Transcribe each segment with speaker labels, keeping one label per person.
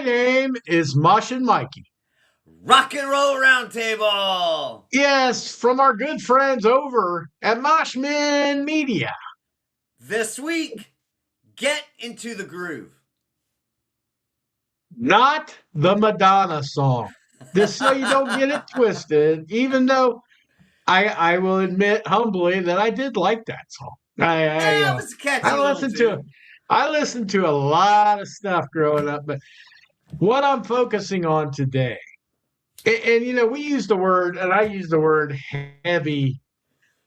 Speaker 1: name is Mosh and Mikey.
Speaker 2: Rock and Roll Roundtable.
Speaker 1: Yes, from our good friends over at Moshman Media.
Speaker 2: This week, get into the groove.
Speaker 1: Not the Madonna song. Just so you don't get it twisted, even though I will admit humbly that I did like that song.
Speaker 2: It was a catchy
Speaker 1: I
Speaker 2: little
Speaker 1: listened to
Speaker 2: tune.
Speaker 1: I listened to a lot of stuff growing up, but what I'm focusing on today, and we use the word, and I use the word heavy,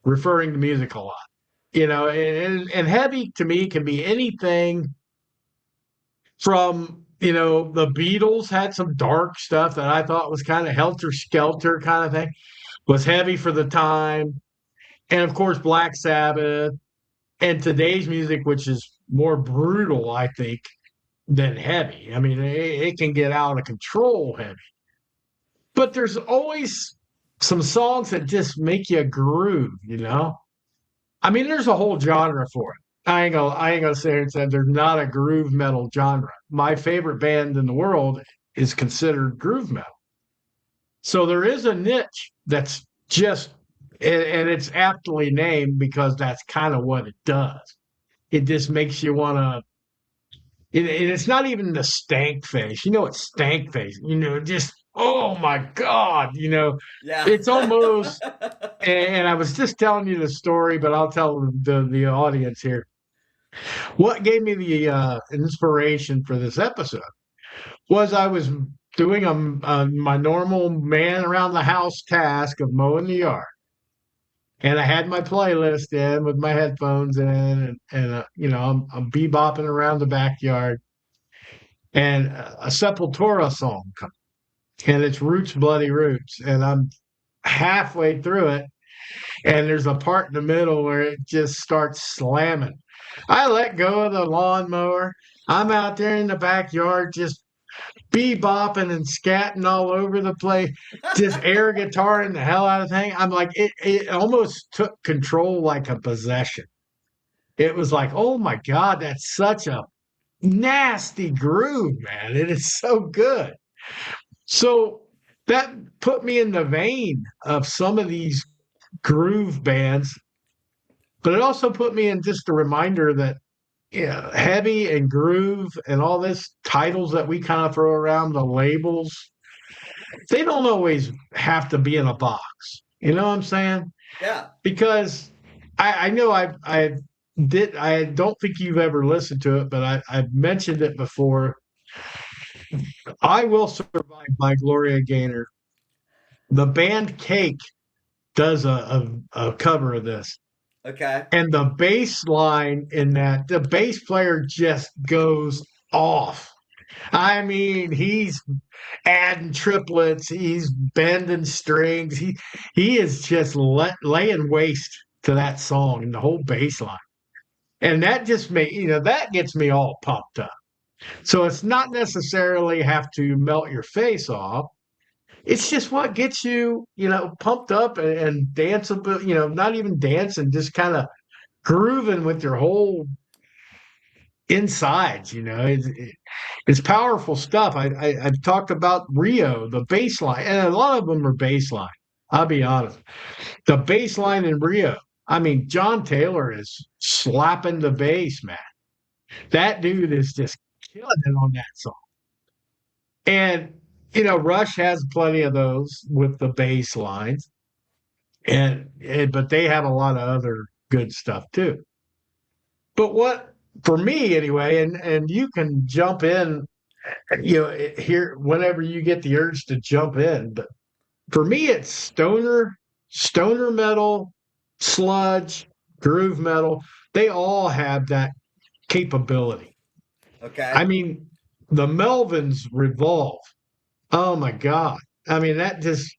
Speaker 1: referring to music a lot. And heavy to me can be anything from, the Beatles had some dark stuff that I thought was kind of helter skelter kind of thing, was heavy for the time. And of course, Black Sabbath and today's music, which is more brutal, I think, than heavy. I mean, it can get out of control heavy. But there's always some songs that just make you groove. I mean, there's a whole genre for it. I ain't gonna sit here and say there's not a groove metal genre. My favorite band in the world is considered groove metal. So there is a niche that's just and it's aptly named because that's kind of what it does. It just makes you want to. It's not even the stank face. It's stank face. Just oh my god.
Speaker 2: Yeah.
Speaker 1: It's almost. And I was just telling you the story, but I'll tell the audience here. What gave me the inspiration for this episode was I was doing my normal man around the house task of mowing the yard. And I had my playlist in with my headphones in, and I'm bebopping around the backyard, and a Sepultura song comes, and it's Roots, Bloody Roots, and I'm halfway through it, and there's a part in the middle where it just starts slamming. I let go of the lawnmower. I'm out there in the backyard just bebopping and scatting all over the place, just air guitaring the hell out of thing. I'm like, it almost took control like a possession. It was like, oh my God, that's such a nasty groove, man. It is so good. So that put me in the vein of some of these groove bands, but it also put me in just a reminder that heavy and groove and all this titles that we kind of throw around, the labels, they don't always have to be in a box. You know what I'm saying?
Speaker 2: Yeah.
Speaker 1: Because I know I don't think you've ever listened to it, but I've mentioned it before. I Will Survive by Gloria Gaynor. The band Cake does a cover of this.
Speaker 2: Okay.
Speaker 1: And the bass line in that, the bass player just goes off. I mean, he's adding triplets, he's bending strings, he is just laying waste to that song and the whole bass line. And that just that gets me all pumped up. So it's not necessarily have to melt your face off. It's just what gets you, pumped up and danceable, not even dancing, just kind of grooving with your whole insides. It's powerful stuff. I've talked about Rio, the bass line, and a lot of them are bass line. I'll be honest. The bass line in Rio, I mean, John Taylor is slapping the bass, man. That dude is just killing it on that song. And, Rush has plenty of those with the bass lines, but they have a lot of other good stuff too. But what, for me anyway, and you can jump in, here whenever you get the urge to jump in. But for me, it's stoner metal, sludge, groove metal. They all have that capability.
Speaker 2: Okay.
Speaker 1: I mean, the Melvins Revolve. Oh my God. I mean, that just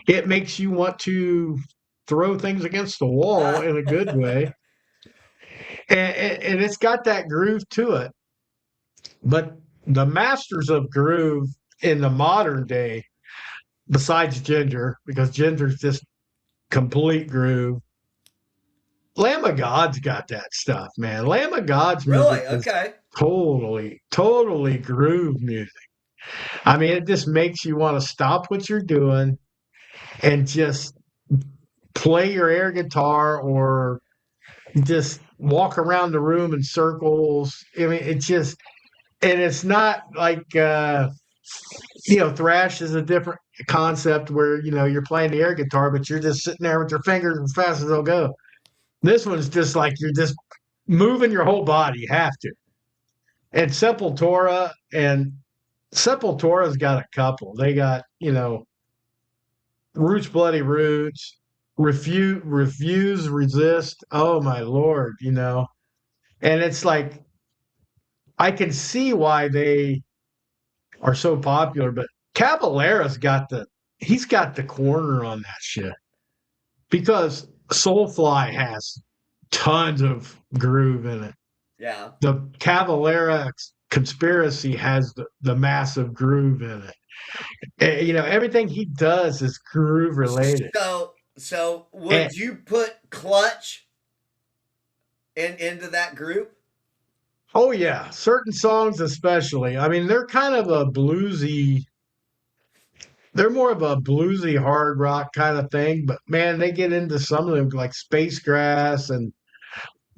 Speaker 1: it makes you want to throw things against the wall in a good way. And it's got that groove to it. But the masters of groove in the modern day, besides Ginger, because Ginger's just complete groove, Lamb of God's got that stuff, man. Lamb of God's music
Speaker 2: Really?
Speaker 1: is
Speaker 2: Okay.
Speaker 1: totally, totally groove music. I mean, it just makes you want to stop what you're doing and just play your air guitar or just walk around the room in circles. I mean, it just, and it's not like, thrash is a different concept where, you're playing the air guitar, but you're just sitting there with your fingers as fast as they'll go. This one's just like you're just moving your whole body. You have to. And Sepultura's got a couple. They got, Roots Bloody Roots, Refuse, Resist. Oh my Lord, And it's like I can see why they are so popular, but Cavalera's he's got the corner on that shit. Because Soulfly has tons of groove in it.
Speaker 2: Yeah.
Speaker 1: The Cavalera Conspiracy has the massive groove in it. Everything he does is groove related.
Speaker 2: So
Speaker 1: And
Speaker 2: would you put Clutch into that group?
Speaker 1: oh yeah, certain songs especially. I mean, they're more of a bluesy hard rock kind of thing, but man, they get into some of them like Space Grass and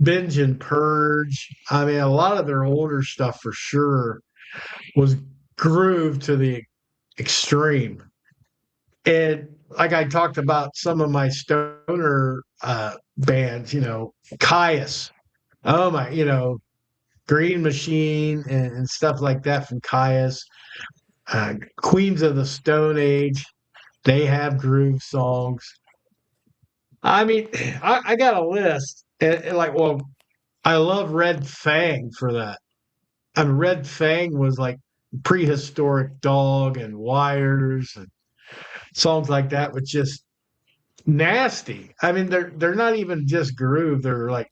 Speaker 1: Binge and Purge. I mean, a lot of their older stuff for sure was groove to the extreme. And like I talked about some of my stoner bands, Caius. Oh my, Green Machine and stuff like that from Caius. Queens of the Stone Age, they have groove songs. I mean, I got a list, and like, well, I love Red Fang for that. I mean, Red Fang was like prehistoric dog and wires and songs like that, with just nasty. I mean, they're not even just groove. They're like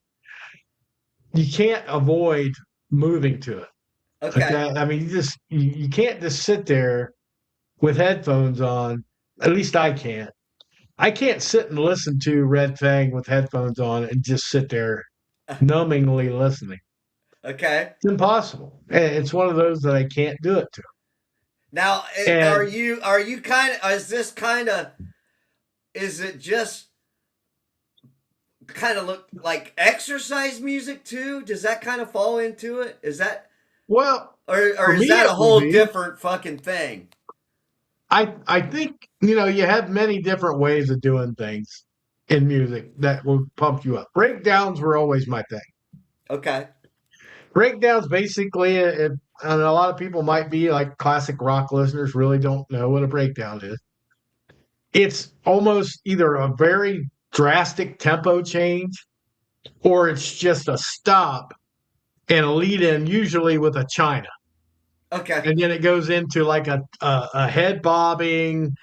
Speaker 1: you can't avoid moving to it.
Speaker 2: Okay.
Speaker 1: Okay, I mean, you can't just sit there with headphones on. At least I can't. I can't sit and listen to Red Fang with headphones on and just sit there numbingly listening.
Speaker 2: Okay.
Speaker 1: It's impossible. And it's one of those that I can't do it to.
Speaker 2: Now,
Speaker 1: And
Speaker 2: are you kind of is this kind of is it just kind of look like exercise music too? Does that kind of fall into it? Is that
Speaker 1: well,
Speaker 2: or
Speaker 1: for
Speaker 2: is
Speaker 1: me
Speaker 2: that a
Speaker 1: it would
Speaker 2: whole
Speaker 1: be.
Speaker 2: different fucking thing?
Speaker 1: I think you have many different ways of doing things in music that will pump you up. Breakdowns were always my thing.
Speaker 2: Okay.
Speaker 1: Breakdowns basically, and a lot of people might be like classic rock listeners really don't know what a breakdown is. It's almost either a very drastic tempo change or it's just a stop and a lead in, usually with a china.
Speaker 2: Okay.
Speaker 1: And then it goes into like a head bobbing,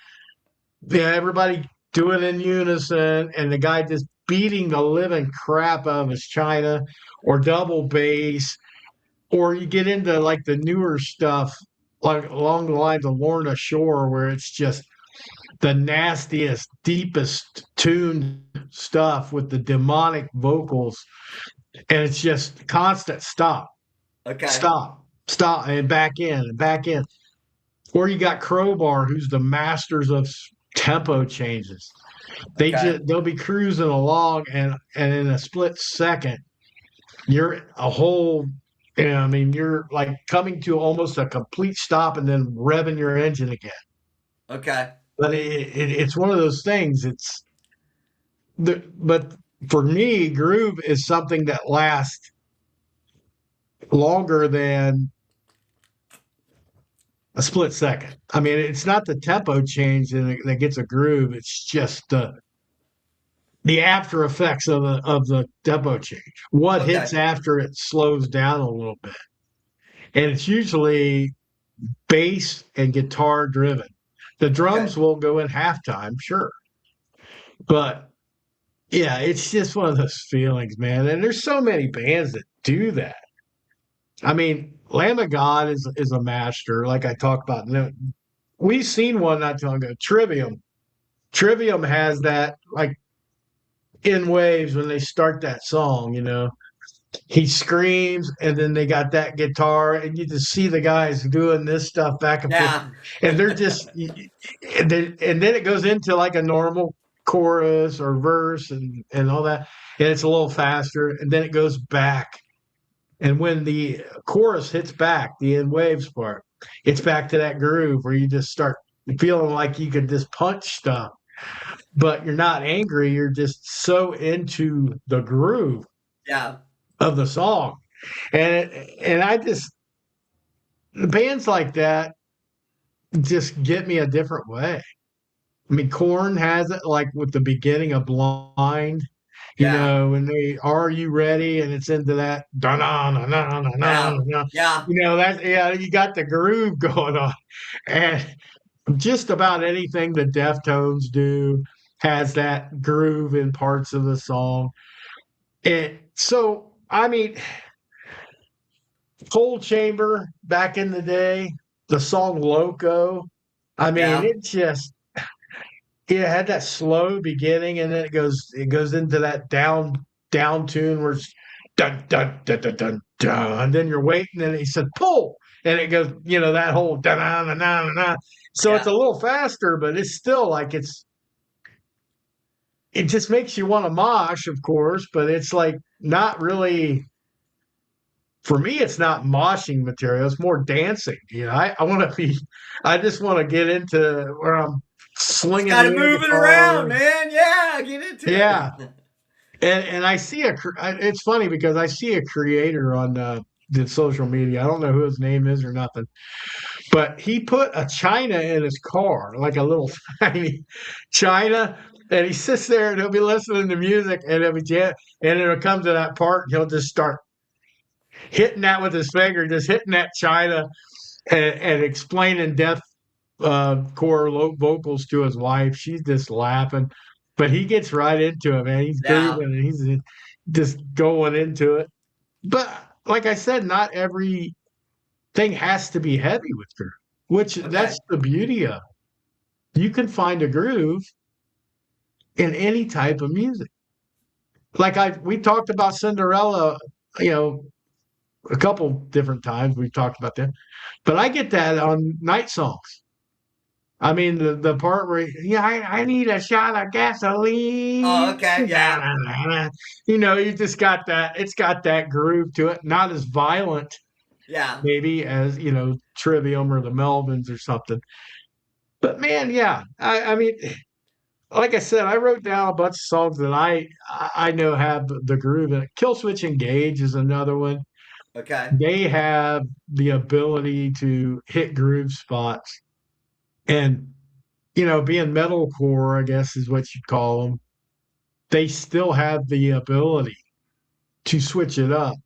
Speaker 1: everybody doing in unison, and the guy just beating the living crap out of his china or double bass, or you get into like the newer stuff, like along the lines of Lorna Shore, where it's just the nastiest, deepest tuned stuff with the demonic vocals, and it's just constant stop,
Speaker 2: Okay.
Speaker 1: stop, stop, and back in and back in. Or you got Crowbar, who's the masters of tempo changes.
Speaker 2: Okay.
Speaker 1: They'll be cruising along, and in a split second, you're a whole. I mean, you're like coming to almost a complete stop, and then revving your engine again.
Speaker 2: Okay.
Speaker 1: But it's one of those things. But for me, groove is something that lasts longer than a split second. I mean, it's not the tempo change that gets a groove. It's just the after effects of the tempo change. What
Speaker 2: Okay.
Speaker 1: hits after it slows down a little bit, and it's usually bass and guitar driven. The
Speaker 2: Okay.
Speaker 1: drums will go in halftime, sure, but yeah, it's just one of those feelings, man. And there's so many bands that do that. I mean, Lamb of God is a master, like I talked about. We've seen one not too long ago, Trivium. Trivium has that like in waves when they start that song, he screams, and then they got that guitar, and you just see the guys doing this stuff back and forth,
Speaker 2: Yeah.
Speaker 1: and they're just, and then it goes into like a normal chorus or verse and all that, and it's a little faster, and then it goes back, and when the chorus hits back, the end waves part, it's back to that groove where you just start feeling like you could just punch stuff, but you're not angry, you're just so into the groove
Speaker 2: Yeah.
Speaker 1: of the song. And I just, bands like that just get me a different way. I mean, Korn has it like with the beginning of Blind,
Speaker 2: Yeah.
Speaker 1: and they Are You Ready? And it's into that da na na na na na
Speaker 2: Yeah.
Speaker 1: na.
Speaker 2: Yeah.
Speaker 1: That, yeah, you got the groove going on. And just about anything the Deftones do has that groove in parts of the song. So I mean, Cold Chamber back in the day, the song Loco. I mean,
Speaker 2: Yeah.
Speaker 1: it had that slow beginning, and then it goes into that down tune where it's dun dun dun dun dun dun, and then you're waiting, and he said pull, and it goes, that whole dun dun dun dun dun. So it's
Speaker 2: Yeah.
Speaker 1: a little faster, but it's still like it just makes you want to mosh, of course, but it's like not really. For me, it's not moshing material. It's more dancing. I want to be. I just want to get into where I'm
Speaker 2: Just
Speaker 1: slinging
Speaker 2: got
Speaker 1: the
Speaker 2: to
Speaker 1: air
Speaker 2: move it around,
Speaker 1: guitar.
Speaker 2: man. Yeah. Get into
Speaker 1: Yeah,
Speaker 2: it.
Speaker 1: and I see it's funny because I see a creator on the social media. I don't know who his name is or nothing, but he put a china in his car, like a little tiny china, and he sits there and he'll be listening to music, and it'll come to that part, and he'll just start hitting that with his finger, just hitting that china, and explaining death core vocals to his wife. She's just laughing, but he gets right into it, man. He's
Speaker 2: Yeah.
Speaker 1: grooving and he's just going into it. But like I said, not everything has to be heavy with groove, which
Speaker 2: Okay.
Speaker 1: that's the beauty of it. You can find a groove in any type of music. Like we talked about Cinderella, you know, a couple different times we've talked about that, but I get that on night songs. I mean, the part where, yeah, I need a shot of
Speaker 2: Oh,
Speaker 1: gasoline.
Speaker 2: okay.
Speaker 1: Na,
Speaker 2: Yeah.
Speaker 1: na, na, na. You just got that. It's got that groove to it. Not as violent,
Speaker 2: Yeah.
Speaker 1: maybe, as, Trivium or the Melvins or something. But man, yeah. I mean, like I said, I wrote down a bunch of songs that I know have the groove in it. Kill Switch Engage is another one.
Speaker 2: Okay.
Speaker 1: They have the ability to hit groove spots. And being metalcore, I guess is what you'd call them, they still have the ability to switch it up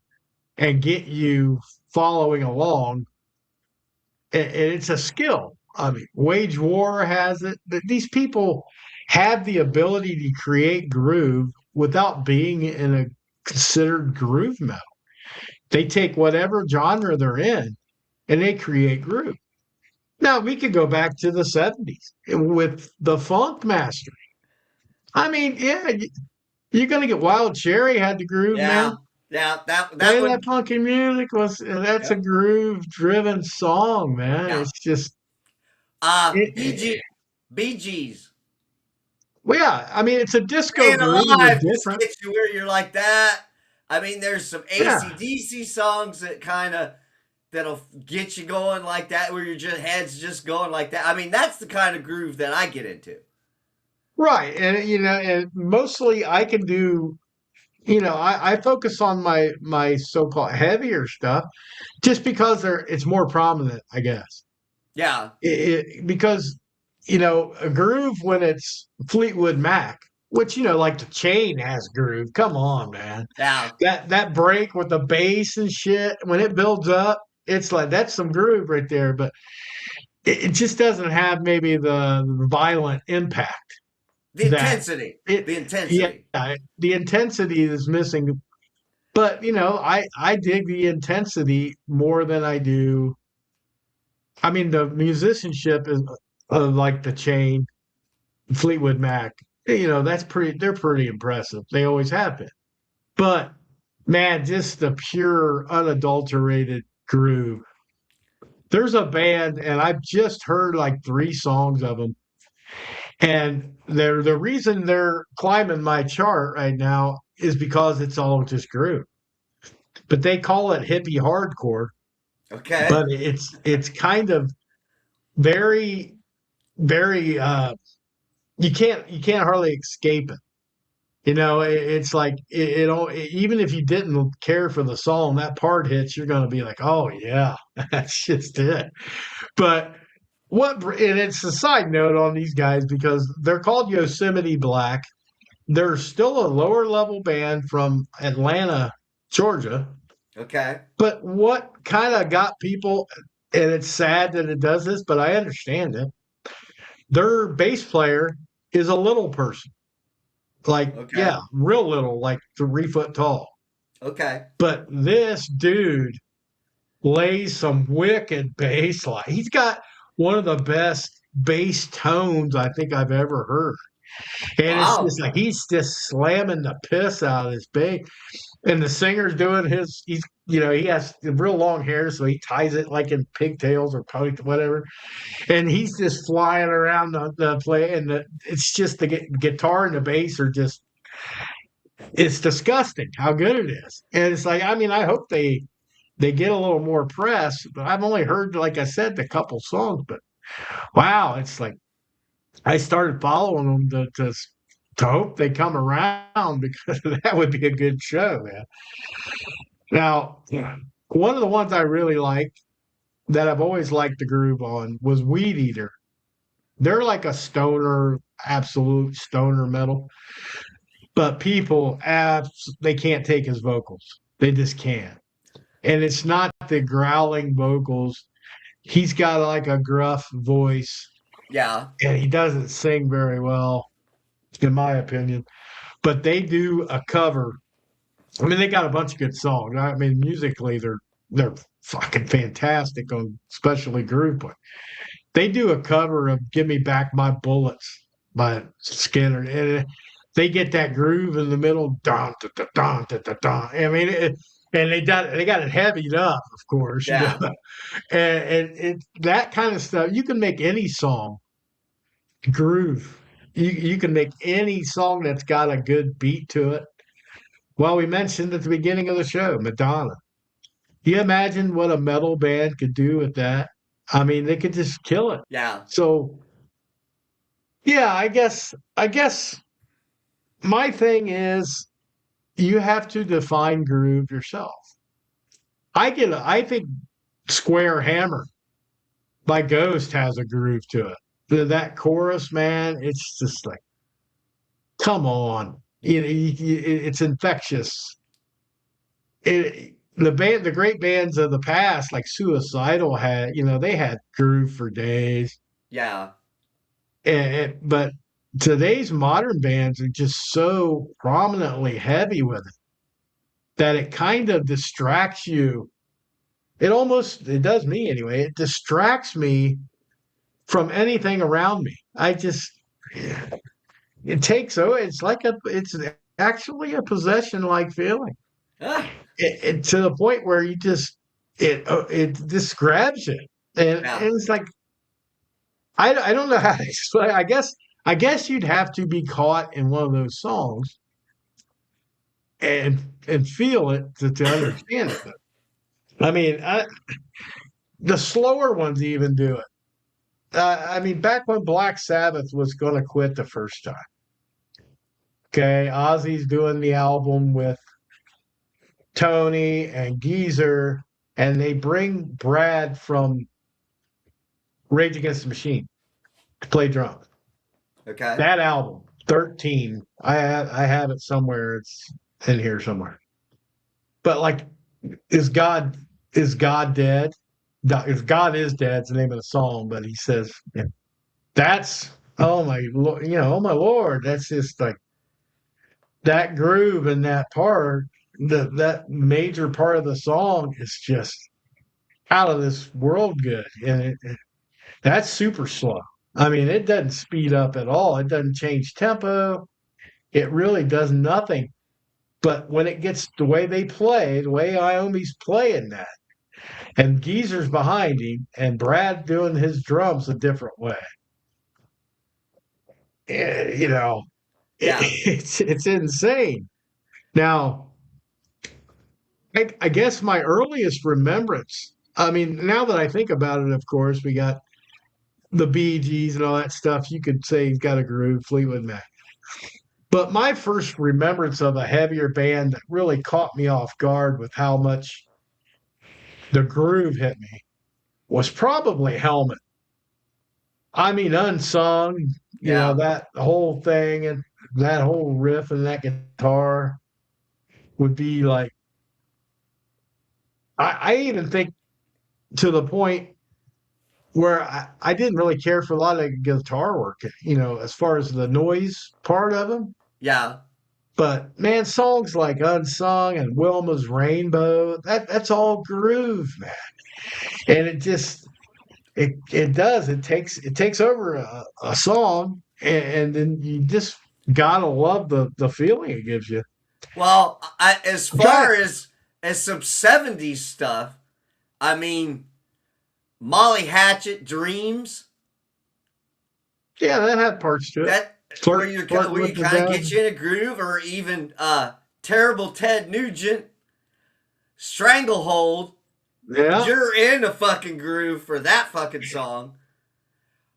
Speaker 1: and get you following along. And it's a skill. I mean, Wage War has it. These people have the ability to create groove without being in a considered groove metal. They take whatever genre they're in and they create groove. Now, we could go back to the 70s with the Funk Master. I mean, yeah, you're gonna get Wild Cherry had the groove, man.
Speaker 2: Yeah. Yeah. That
Speaker 1: Play
Speaker 2: would.
Speaker 1: that funky music that's a
Speaker 2: Yep.
Speaker 1: groove driven song, man.
Speaker 2: Yeah.
Speaker 1: It's just it,
Speaker 2: BG. Bee Gees.
Speaker 1: well, yeah. I mean, it's a disco
Speaker 2: Staying
Speaker 1: groove with
Speaker 2: Alive just
Speaker 1: different.
Speaker 2: gets you where you're like that. I mean, there's some
Speaker 1: Yeah,
Speaker 2: AC/DC songs that'll get you going like that, where your head's just going like that. I mean, that's the kind of groove that I get into.
Speaker 1: right. And and mostly I can do. I focus on my so-called heavier stuff just because it's more prominent, I guess.
Speaker 2: Yeah,
Speaker 1: Because a groove when it's Fleetwood Mac, which like the Chain has groove. Come on, man.
Speaker 2: yeah.
Speaker 1: That break with the bass and shit when it builds up, it's like that's some groove right there. But it just doesn't have maybe the violent impact
Speaker 2: The
Speaker 1: that
Speaker 2: intensity,
Speaker 1: it.
Speaker 2: the
Speaker 1: Yeah,
Speaker 2: intensity.
Speaker 1: the intensity is missing. But I dig the intensity more than I do. I mean, the musicianship is like the Chain, Fleetwood Mac. That's pretty. They're pretty impressive. They always have been. But man, just the pure, unadulterated groove. There's a band, and I've just heard like 3 songs of them, and they're the reason they're climbing my chart right now is because it's all just groove. But they call it hippie hardcore,
Speaker 2: Okay.
Speaker 1: but it's kind of very, very you can't hardly escape it. It's like even if you didn't care for the song, that part hits, you're going to be like, oh yeah, that's just it. But and it's a side note on these guys because they're called Yosemite Black. They're still a lower level band from Atlanta, Georgia.
Speaker 2: Okay.
Speaker 1: But what kind of got people, and it's sad that it does this, but I understand it. Their bass player is a little person, like,
Speaker 2: Okay.
Speaker 1: yeah, real little, like 3 foot tall.
Speaker 2: Okay.
Speaker 1: But this dude lays some wicked bass line. He's got one of the best bass tones I think I've ever heard. And it's
Speaker 2: Wow.
Speaker 1: just like he's just slamming the piss out of his bass. And the singer's doing he has real long hair, so he ties it like in pigtails or pony, whatever. And he's just flying around the play, and it's just the guitar and the bass are just, it's disgusting how good it is. And it's like, I mean, I hope they get a little more press, but I've only heard, like I said, a couple songs, but wow, it's like I started following them to hope they come around because that would be a good show, man. Now, one of the ones I really liked that I've always liked the groove on was Weed Eater. They're like a stoner, absolute stoner metal, but they can't take his vocals. They just can't. And it's not the growling vocals. He's got like a gruff voice,
Speaker 2: Yeah.
Speaker 1: and he doesn't sing very well, in my opinion. But they do a cover. I mean, they got a bunch of good songs. I mean, musically, they're fucking fantastic on especially groove. But they do a cover of "Give Me Back My Bullets" by Skinner, and they get that groove in the middle, don da da don da da don. I mean, and they got it heavied up, of course,
Speaker 2: Yeah.
Speaker 1: and that kind of stuff. You can make any song groove. You can make any song that's got a good beat to it. Well, we mentioned at the beginning of the show, Madonna. You imagine what a metal band could do with that? I mean, they could just kill it.
Speaker 2: Yeah.
Speaker 1: So, yeah, I guess my thing is you have to define groove yourself. I think Square Hammer by Ghost has a groove to it. That chorus, man, it's just like, come on. It's infectious. The great bands of the past, like Suicidal, they had groove for days.
Speaker 2: Yeah.
Speaker 1: But today's modern bands are just so prominently heavy with it that it kind of distracts you. It does me anyway. It distracts me from anything around me. It's actually a possession like feeling.
Speaker 2: Ah.
Speaker 1: To the point where it just grabs you, and
Speaker 2: Yeah.
Speaker 1: it's like I don't know how to explain. I guess you'd have to be caught in one of those songs and feel it to understand it. But, I mean, the slower ones even do it. I mean, back when Black Sabbath was going to quit the first time. Okay, Ozzy's doing the album with Tony and Geezer, and they bring Brad from Rage Against the Machine to play drums.
Speaker 2: Okay.
Speaker 1: That album, 13, I have it somewhere. It's in here somewhere. But like, is God is God dead? If God is dead, it's the name of the song. But he says, yeah, that's oh my Lord, oh my Lord, that's just like that groove and that part. That major part of the song is just out of this world good, and that's super slow. I mean, it doesn't speed up at all. It doesn't change tempo. It really does nothing But when it gets the way they play, the way Iommi's playing that, and Geezer's behind him, and Brad doing his drums a different way, you know,
Speaker 2: Yeah.
Speaker 1: it's insane. Now, I guess my earliest remembrance. I mean, now that I think about it, of course, we got the Bee Gees and all that stuff. You could say he's got a groove, Fleetwood Mac. But my first remembrance of a heavier band that really caught me off guard with how much the groove hit me was probably Helmet. I mean, Unsung,
Speaker 2: Yeah.
Speaker 1: that whole thing and that whole riff and that guitar would be like, I even think to the point where I didn't really care for a lot of guitar work, as far as the noise part of them.
Speaker 2: Yeah.
Speaker 1: But man, songs like Unsung and Wilma's Rainbow, that's all groove, man. And it takes over a song, and then you just gotta love the feeling it gives you.
Speaker 2: Well, as
Speaker 1: I'm trying
Speaker 2: far as some '70s stuff, I mean, Molly Hatchet, Dreams.
Speaker 1: Yeah, that had parts to it.
Speaker 2: That
Speaker 1: Flirt
Speaker 2: where
Speaker 1: with
Speaker 2: you
Speaker 1: the
Speaker 2: kind of get
Speaker 1: devil.
Speaker 2: you in a groove, or even Terrible Ted Nugent, Stranglehold.
Speaker 1: Yeah,
Speaker 2: You're in a fucking groove for that fucking song,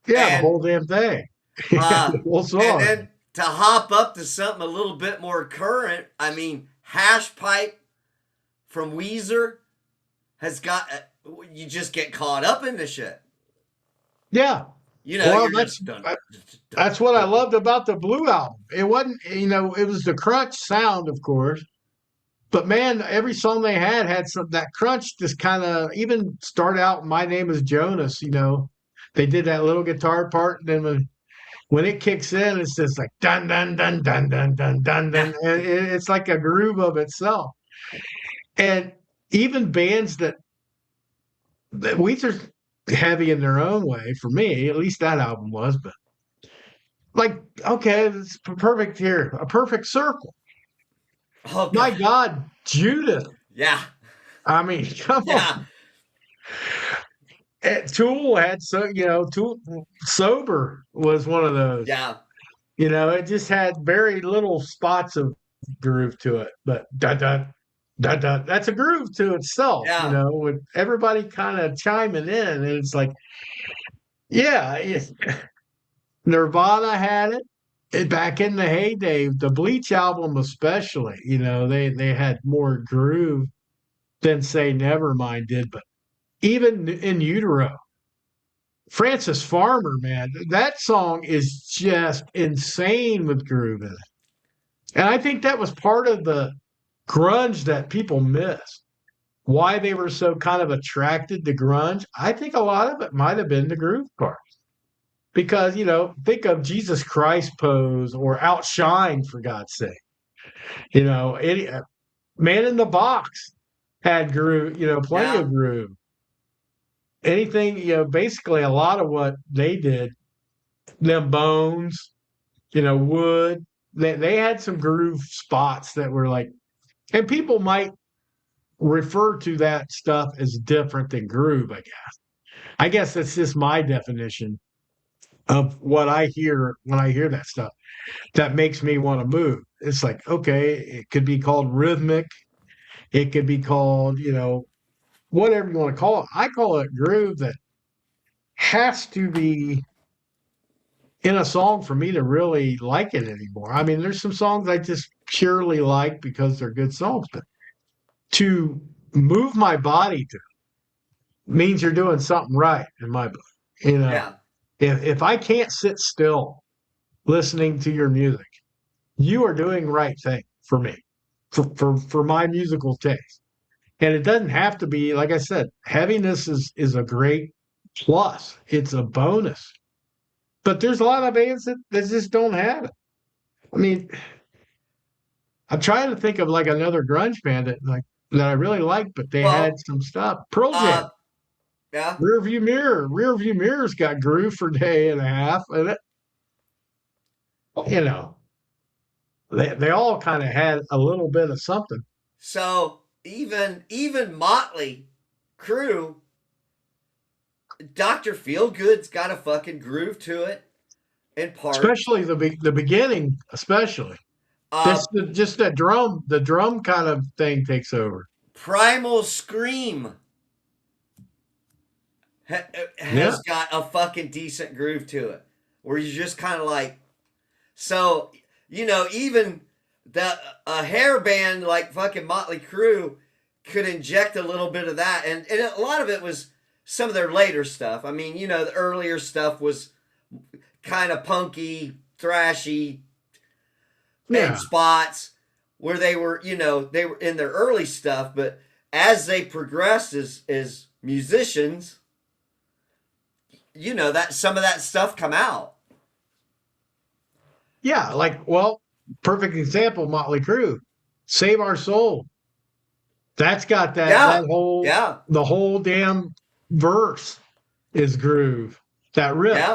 Speaker 1: yeah, the
Speaker 2: and
Speaker 1: whole damn thing.
Speaker 2: uh,
Speaker 1: The whole
Speaker 2: and
Speaker 1: song.
Speaker 2: then to hop up to something a little bit more current. I mean, Hash Pipe from Weezer has got. You just get caught up in the shit.
Speaker 1: Yeah.
Speaker 2: You know,
Speaker 1: Well,
Speaker 2: you're
Speaker 1: that's
Speaker 2: just done.
Speaker 1: that's what I loved about the Blue album. It wasn't, it was the crunch sound, of course, but man, every song they had some that crunch. Just kind of even start out. My name is Jonas. They did that little guitar part, and then when it kicks in, it's just like dun dun dun dun dun dun dun
Speaker 2: Yeah,
Speaker 1: dun. And it's like a groove of itself. And even bands that Weezer's heavy in their own way for me, at least that album was, but like, okay, it's perfect here, a perfect circle.
Speaker 2: oh
Speaker 1: My
Speaker 2: god.
Speaker 1: God, Judith.
Speaker 2: Yeah.
Speaker 1: I mean, come on.
Speaker 2: Yeah.
Speaker 1: Tool had Tool Sober was one of those.
Speaker 2: Yeah.
Speaker 1: It just had very little spots of groove to it, but dun dun dun dun. That's a groove to itself,
Speaker 2: Yeah.
Speaker 1: with everybody kind of chiming in, and it's like, yeah, Nirvana had it. Back in the heyday, the Bleach album especially, they had more groove than say Nevermind did, but even in Utero, Francis Farmer, man, that song is just insane with groove in it. And I think that was part of the grunge that people miss. Why they were so kind of attracted to grunge. I think a lot of it might have been the groove part. Because, think of Jesus Christ Pose or Outshine, for God's sake. Any Man in the Box had groove, plenty
Speaker 2: Yeah.
Speaker 1: of groove. Anything, basically a lot of what they did, them Bones, Wood, they had some groove spots that were like, and people might refer to that stuff as different than groove, I guess. I guess that's just my definition of what I hear when I hear that stuff that makes me want to move. It's like, okay, it could be called rhythmic, it could be called, whatever you want to call it. I call it groove that has to be in a song for me to really like it anymore. I mean, there's some songs I just purely like because they're good songs, but to move my body to means you're doing something right in my book. You know,
Speaker 2: Yeah.
Speaker 1: if I can't sit still listening to your music, you are doing the right thing for me, for my musical taste. And it doesn't have to be, like I said, heaviness is a great plus. It's a bonus. But there's a lot of bands that just don't have it. I mean, I'm trying to think of like another grunge band that I really liked, but they had
Speaker 2: Well,
Speaker 1: some stuff. Pearl Jam,
Speaker 2: uh, yeah.
Speaker 1: Rear View Mirror's got groove for a day and a half, and it, you know, They all kind of had a little bit of something.
Speaker 2: So even Motley Crue, Dr. Feelgood's got a fucking groove to it in parts.
Speaker 1: Especially the beginning, especially
Speaker 2: Uh,
Speaker 1: this just the drum kind of thing takes over.
Speaker 2: Primal Scream
Speaker 1: Yeah,
Speaker 2: has got a fucking decent groove to it, where you're just kind of like, so even the a hair band like fucking Motley Crue could inject a little bit of that, and a lot of it was some of their later stuff. I mean, the earlier stuff was kind of punky, thrashy, in
Speaker 1: yeah,
Speaker 2: spots where they were in their early stuff, but as they progressed as musicians, that some of that stuff come out.
Speaker 1: yeah. Like, well, perfect example, Motley Crue, "Save Our Soul." That's got that
Speaker 2: Yeah,
Speaker 1: whole
Speaker 2: yeah,
Speaker 1: the whole damn verse is groove. That riff
Speaker 2: yeah.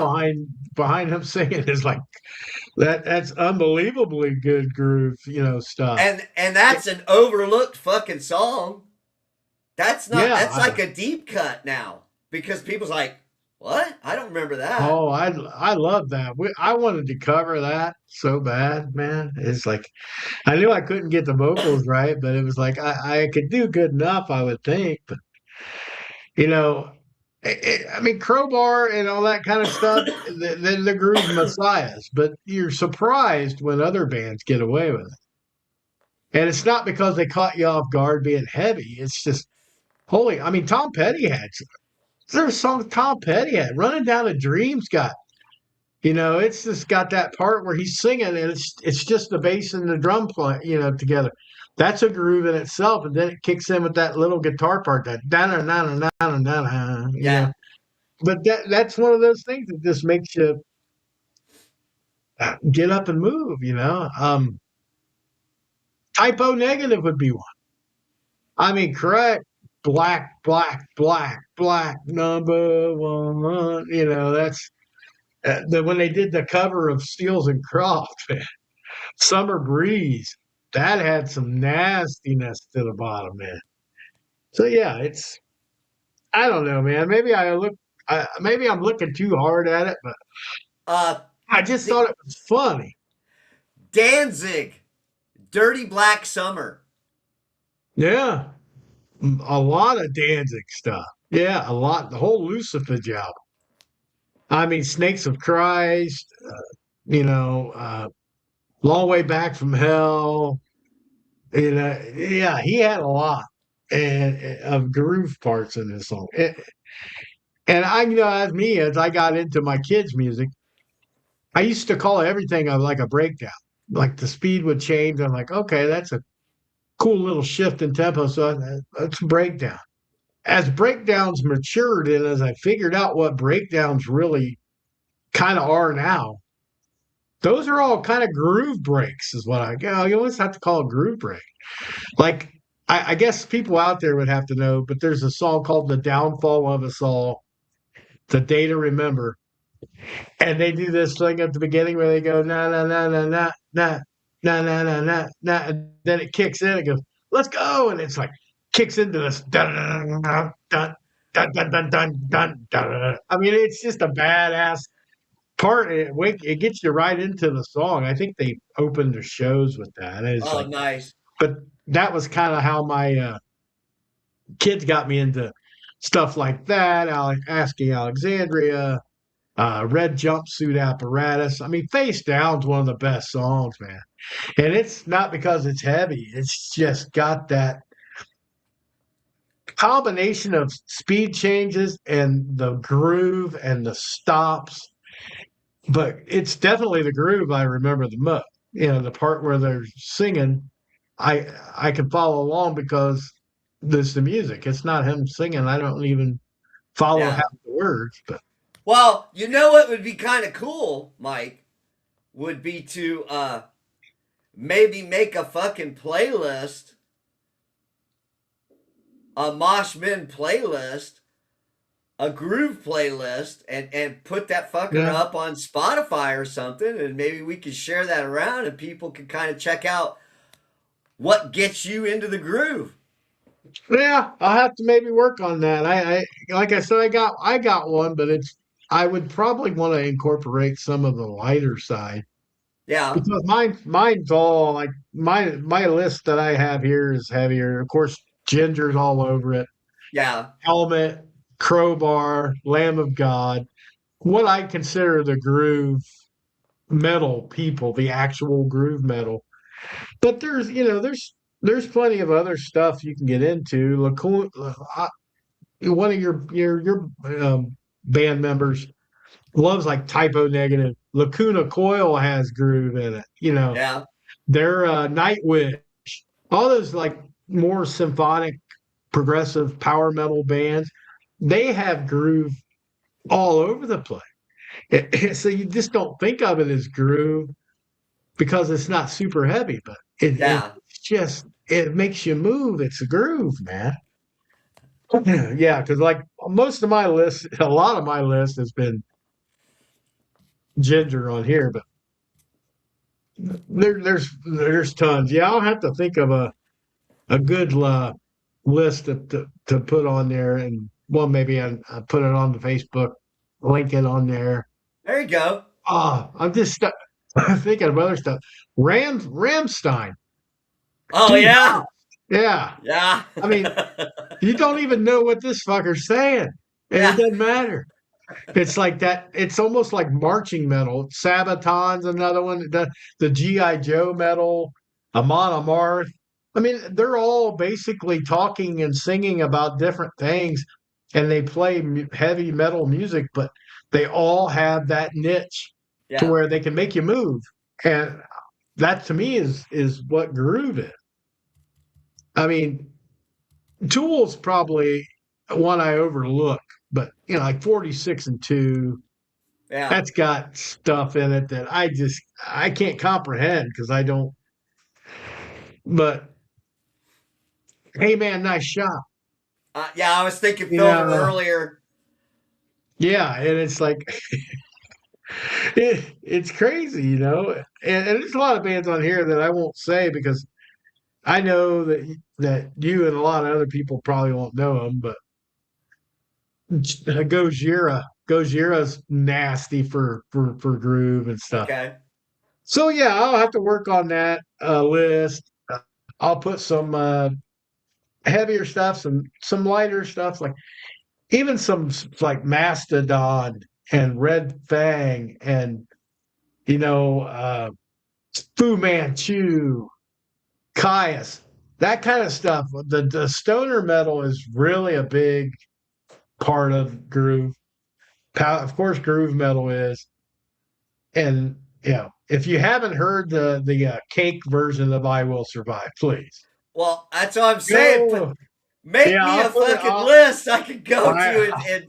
Speaker 1: behind him singing is like that's unbelievably good groove, stuff.
Speaker 2: And that's an overlooked fucking song.
Speaker 1: Yeah,
Speaker 2: That's like a deep cut now because people's like, what? I don't remember that.
Speaker 1: oh, I love that. I wanted to cover that so bad, man. It's like I knew I couldn't get the vocals right, but it was like I could do good enough, I would think. But you know, I mean, Crowbar and all that kind of stuff, the groove messiahs. But you're surprised when other bands get away with it, and it's not because they caught you off guard being heavy. It's just holy. I mean, Tom Petty had there's a song Tom Petty had, "Running Down a Dream's" got. It's just got that part where he's singing, and it's just the bass and the drum play, together. That's a groove in itself, and then it kicks in with that little guitar part, that da na na na na na na.
Speaker 2: Yeah.
Speaker 1: But that's one of those things that just makes you get up and move. Typo Negative would be one. I mean, correct. Black, black, black, black, number one. That's when they did the cover of Steels and Croft. Summer Breeze, that had some nastiness to the bottom, man. So yeah, I don't know, man. Maybe I'm looking too hard at it, but
Speaker 2: Uh,
Speaker 1: I just thought it was funny.
Speaker 2: Danzig, Dirty Black Summer.
Speaker 1: Yeah, a lot of Danzig stuff. Yeah, a lot. The whole Lucifage album. I mean, Snakes of Christ. Long Way Back from Hell. Yeah, he had a lot of groove parts in this song. And as me, as I got into my kids' music, I used to call everything like a breakdown. Like the speed would change. I'm like, okay, that's a cool little shift in tempo. So that's a breakdown. As breakdowns matured and as I figured out what breakdowns really kind of are now, those are all kind of groove breaks, is what you always have to call a groove break. Like, I guess people out there would have to know, but there's a song called The Downfall of Us All, The Day to Remember. And they do this thing at the beginning where they go na na na na na na na na na na na, and then it kicks in. It goes, "Let's go!" And it's like kicks into this dun dun dun dun dun dun dun dun dun. I mean, it's just a badass part. It gets you right into the song. I think they opened their shows with that. And it's
Speaker 2: Oh,
Speaker 1: like,
Speaker 2: nice.
Speaker 1: but that was kind of how my kids got me into stuff like that. Asking Alexandria, Red Jumpsuit Apparatus. I mean, Face Down's one of the best songs, man. And it's not because it's heavy, it's just got that combination of speed changes and the groove and the stops. But it's definitely the groove I remember the most. The part where they're singing, I can follow along because there's the music. It's not him singing. I don't even follow
Speaker 2: Yeah.
Speaker 1: half the words, but
Speaker 2: Well, you know what would be kind of cool, Mike, would be to maybe make a fucking playlist, a Mosh Men playlist a groove playlist and put that fucker
Speaker 1: Yeah.
Speaker 2: up on Spotify or something, and maybe we could share that around, and people can kind of check out what gets you into the groove.
Speaker 1: Yeah, I'll have to maybe work on that. I like I said, I got one, but I would probably want to incorporate some of the lighter side
Speaker 2: Yeah,
Speaker 1: because mine's all like my list that I have here is heavier. Of course, Ginger's all over it.
Speaker 2: yeah,
Speaker 1: Helmet, Crowbar, Lamb of God. What I consider the groove metal people, the actual groove metal. But there's plenty of other stuff you can get into. One of your band members loves like Typo Negative. Lacuna Coil has groove in it.
Speaker 2: yeah,
Speaker 1: Their Nightwish, all those like more symphonic, progressive power metal bands, they have groove all over the place. So you just don't think of it as groove because it's not super heavy, but
Speaker 2: yeah.
Speaker 1: it makes you move. It's a groove, man. Yeah, because like most of my list, a lot of my list has been Ginger on here, but there's tons. Yeah, I'll have to think of a good list to put on there, and well, maybe I put it on the Facebook, link it on there.
Speaker 2: There you go.
Speaker 1: I'm just thinking of other stuff. Ramstein,
Speaker 2: Oh
Speaker 1: dude.
Speaker 2: yeah,
Speaker 1: Yeah,
Speaker 2: yeah,
Speaker 1: I mean, you don't even know what this fucker's saying, and it
Speaker 2: yeah,
Speaker 1: doesn't matter. It's like that. It's almost like marching metal. Sabaton's another one. The GI Joe metal, Amon Amarth. I mean, they're all basically talking and singing about different things, and they play heavy metal music, but they all have that niche to
Speaker 2: yeah.
Speaker 1: where they can make you move, and that to me is what groove is. I mean, Tool's probably one I overlook, but like 46 and 2,
Speaker 2: Yeah.
Speaker 1: that's got stuff in it that I can't comprehend because I don't. But hey, man, nice shot.
Speaker 2: Yeah, I was thinking Filter
Speaker 1: Yeah,
Speaker 2: earlier.
Speaker 1: yeah, and it's like it's crazy, and there's a lot of bands on here that I won't say because I know that you and a lot of other people probably won't know them, but Gojira's nasty for groove and stuff.
Speaker 2: Okay.
Speaker 1: So yeah, I'll have to work on that list. I'll put some heavier stuff, some lighter stuff, like even some like Mastodon and Red Fang and you know uh, Fu Manchu, Caius, that kind of stuff. The stoner metal is really a big part of groove. Of course, groove metal is, and if you haven't heard the Cake version of "I Will Survive," please
Speaker 2: Well, that's what I'm saying.
Speaker 1: go.
Speaker 2: Make
Speaker 1: Yeah,
Speaker 2: me
Speaker 1: I'll
Speaker 2: a
Speaker 1: put it.
Speaker 2: fucking list I could go to
Speaker 1: I
Speaker 2: and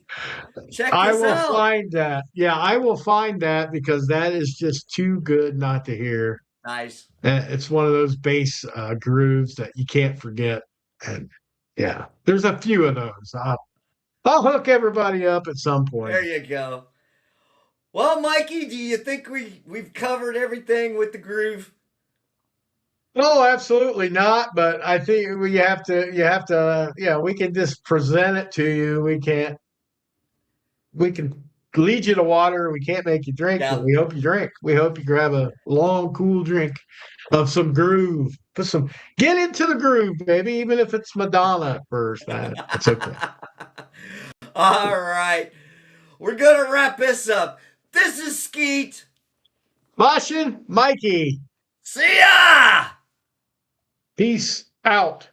Speaker 2: check
Speaker 1: I
Speaker 2: this
Speaker 1: will
Speaker 2: out.
Speaker 1: find that. Yeah, I will find that because that is just too good not to hear.
Speaker 2: Nice.
Speaker 1: It's one of those bass grooves that you can't forget. And yeah, there's a few of those. I'll hook everybody up at some point.
Speaker 2: There you go. Well, Mikey, do you think we've covered everything with the groove?
Speaker 1: No, absolutely not. But I think you have to, yeah, we can just present it to you. We can lead you to water. We can't make you drink, but
Speaker 2: Yeah.
Speaker 1: we hope you drink. We hope you grab a long, cool drink of some groove. Get into the groove, baby, even if it's Madonna first. It's okay.
Speaker 2: All right. We're going to wrap this up. This is Skeet.
Speaker 1: Vashin, Mikey,
Speaker 2: See ya!
Speaker 1: peace out.